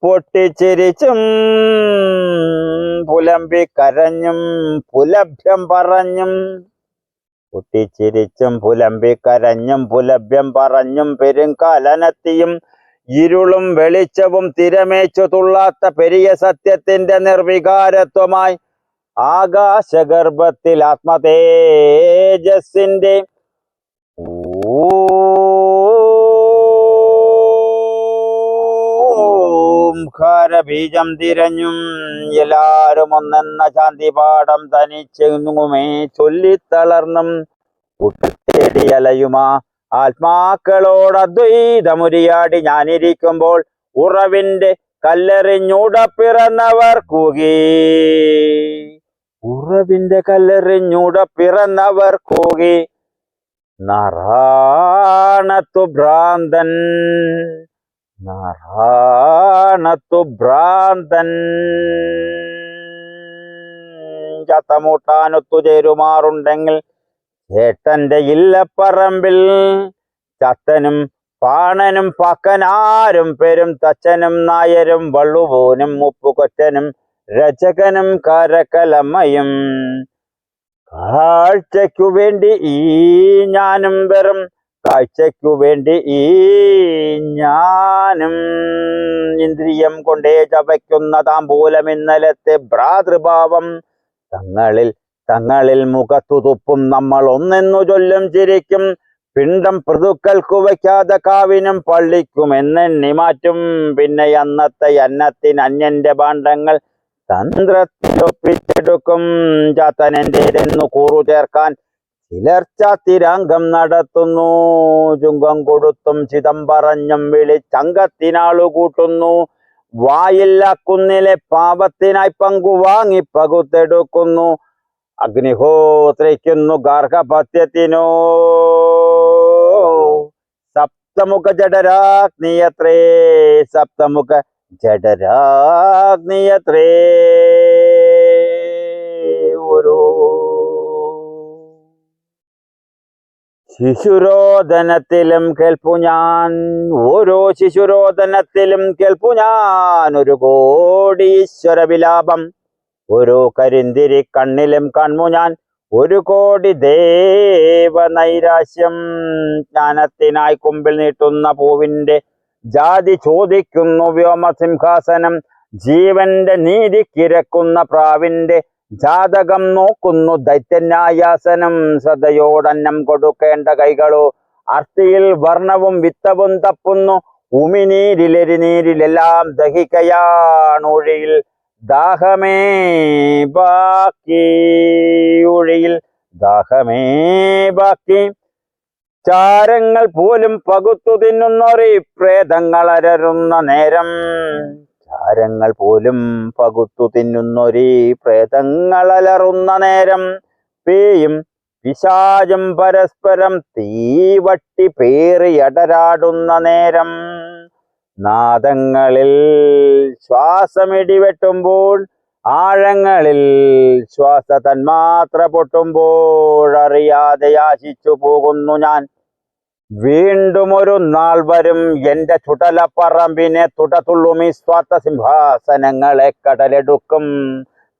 പൊട്ടിച്ചിരിച്ചും പുലമ്പിക്കരഞ്ഞും പുലഭ്യം പറഞ്ഞും, പൊട്ടിച്ചിരിച്ചും പുലമ്പിക്കരഞ്ഞും പുലഭ്യം പറഞ്ഞും പെരുങ്കാലനത്തിയും ഇരുളും വെളിച്ചവും തിരമേച്ചു തുള്ളാത്ത പെരിയ സത്യത്തിന്റെ നിർവികാരത്വമായി ആകാശഗർഭത്തിൽ ആത്മതേജസ്സിന്റെ ഓംകാരബീജം തിരഞ്ഞും എല്ലാരും ഒന്നെന്ന ശാന്തിപാഠം തനിച്ചെങ്ങുമേ ചൊല്ലിത്തളർന്നും കൂട്ടത്തേടി അലയുമാ ആത്മാക്കളോട് അദ്വൈതമുരിയാടി ഞാനിരിക്കുമ്പോൾ ഉറവിന്റെ കല്ലെറിഞ്ഞൂട പിറന്നവർ കൂകി, ഉറവിന്റെ കല്ലെറിഞ്ഞൂട പിറന്നവർ കൂകി. നാരായണത്തു ഭ്രാന്തൻ, നാരായണത്തു ഭ്രാന്തൻ. ചത്തമൂട്ടാനൊത്തുചേരുമാറുണ്ടെങ്കിൽ ചേട്ടന്റെ ഇല്ലപ്പറമ്പിൽ ചത്തനും പാണനും പക്കനാരും പെരും തച്ചനും നായരും വള്ളുപോനും മുപ്പുകൊറ്റനും രചകനും കരകലമ്മയും. കാഴ്ചയ്ക്കു വേണ്ടി ഈ ഞാനും വെറും കാഴ്ചയ്ക്കു വേണ്ടി ഈ ഞാനും ഇന്ദ്രിയം കൊണ്ടേ ചവയ്ക്കുന്ന താമ്പൂലം ഇന്നലത്തെ ഭ്രാതൃഭാവം. തങ്ങളിൽ മുഖത്തു തുപ്പും നമ്മൾ ഒന്നെന്നു ചൊല്ലും ചിരിക്കും പിണ്ടം പൃഥുക്കൾക്കു വയ്ക്കാതെ കാവിനും പള്ളിക്കും എന്നെണ്ണി മാറ്റും. പിന്നെ അന്നത്തെ അന്നത്തിന് അന്യന്റെ ഭാണ്ഡങ്ങൾ തന്ത്രത്തിലൊപ്പിച്ചെടുക്കും. ചാത്തനെന്റേതെന്നു കൂറു ചേർക്കാൻ ചിലർ ചാത്തിരാംഗം നടത്തുന്നു. ചുങ്കം കൊടുത്തും ചിതം പറഞ്ഞും വിളിച്ചങ്കത്തിനാളു കൂട്ടുന്നു. വായില്ല കുന്നിലെ പാപത്തിനായി പങ്കു വാങ്ങി പകുത്തെടുക്കുന്നു. അഗ്നിഹോത്രിക്കുന്നു ഗാർഹപത്യത്തിനോ സപ്തമുഖ ജഡരാഗ്നിയത്രേ, സപ്തമുഖ ജഡരാഗ്നിയത്രേ. ഓരോ ശിശുരോദനത്തിലും കേൾപ്പു ഞാൻ, ഓരോ ശിശുരോദനത്തിലും കേൾപ്പു ഞാൻ ഒരു കോടി ഈശ്വര വിലാപം. ഓരോ കരിന്തിരി കണ്ണിലും കൺമു ഞാൻ ഒരു കോടി ദേവനൈരാശ്യം. ജ്ഞാനത്തിനായി കുമ്പിൽ നീട്ടുന്ന പൂവിന്റെ ജാതി ചോദിക്കുന്നു വ്യോമസിംഹാസനം. ജീവന്റെ നീതി കിരക്കുന്ന പ്രാവിന്റെ ജാതകം നോക്കുന്നു ദൈത്യന്യായാസനം. ശ്രദ്ധയോടന്നം കൊടുക്കേണ്ട കൈകളോ അർത്ഥിയിൽ വർണ്ണവും വിത്തവും തപ്പുന്നു. ഉമിനീരിലെരിനീരിലെല്ലാം ദഹിക്കയാണൊഴിയിൽ ദാഹമേ ബാക്കി, ഒഴിയിൽ ദാഹമേ ബാക്കി. ചാരങ്ങൾ പോലും പകുത്തു തിന്നുന്നൊരു പ്രേതങ്ങൾ അലറുന്ന നേരം, ചാരങ്ങൾ പോലും പകുത്തു തിന്നുന്നൊരു പ്രേതങ്ങൾ അലറുന്ന നേരം. പേയും പിശാചും പരസ്പരം തീവട്ടി പേറിയടരാടുന്ന നേരം. നാദങ്ങളിൽ ശ്വാസമിടിവെട്ടുമ്പോൾ ആഴങ്ങളിൽ ശ്വാസ തന്മാത്ര പൊട്ടുമ്പോൾ അറിയാതെ ആശിച്ചു പോകുന്നു ഞാൻ. വീണ്ടും ഒരു നാൾ വരും എന്റെ ചുടലപ്പറമ്പിനെ തുടതുള്ളുമീ സ്വാർത്ഥ സിംഹാസനങ്ങളെ കടലെടുക്കും.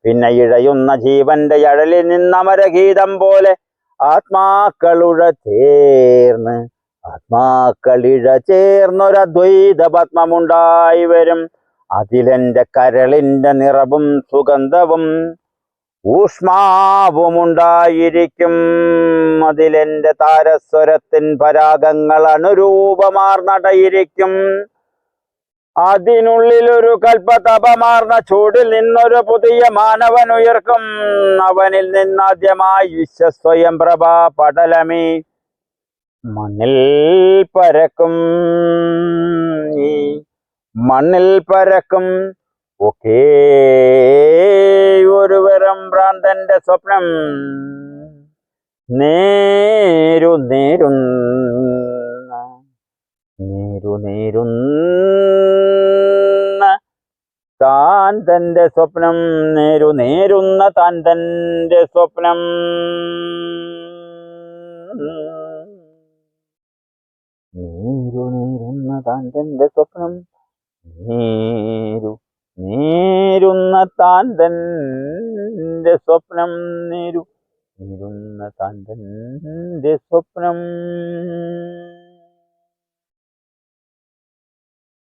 പിന്നെ ഇഴയുന്ന ജീവന്റെ അഴലിൽ നിന്നമരഗീതം പോലെ ആത്മാക്കളുഴ ചേർന്ന്, ആത്മാക്കളിഴ ചേർന്നൊരദ്വൈത പത്മമുണ്ടായി വരും. അതിലെന്റെ കരളിന്റെ നിറവും സുഗന്ധവും ഊഷ്മാവുമുണ്ടായിരിക്കും. അതിലെന്റെ താരസ്വരത്തിൻ പരാഗങ്ങൾ അനുരൂപമാർന്നടയിരിക്കും. അതിനുള്ളിലൊരു കൽപ്പതപമാർന്ന ചൂടിൽ നിന്നൊരു പുതിയ മാനവൻ ഉയർക്കും. അവനിൽ നിന്നാദ്യമായി വിശ്വസ്വയം പ്രഭാ പടലമേ മണ്ണിൽ പരക്കും. ഈ മണ്ണിൽ പരക്കും. ഒക്കേ ഒരു വെറും ഭ്രാന്തന്റെ സ്വപ്നം. നേരുന്ന താൻ തന്റെ സ്വപ്നം. നേരുന്ന താൻ തന്റെ സ്വപ്നം. നേരുന്ന താൻ തന്റെ സ്വപ്നം. നേരു നേരുന്ന താൻ തൻ്റെ സ്വപ്നം നേരുന്ന താൻ തൻ്റെ സ്വപ്നം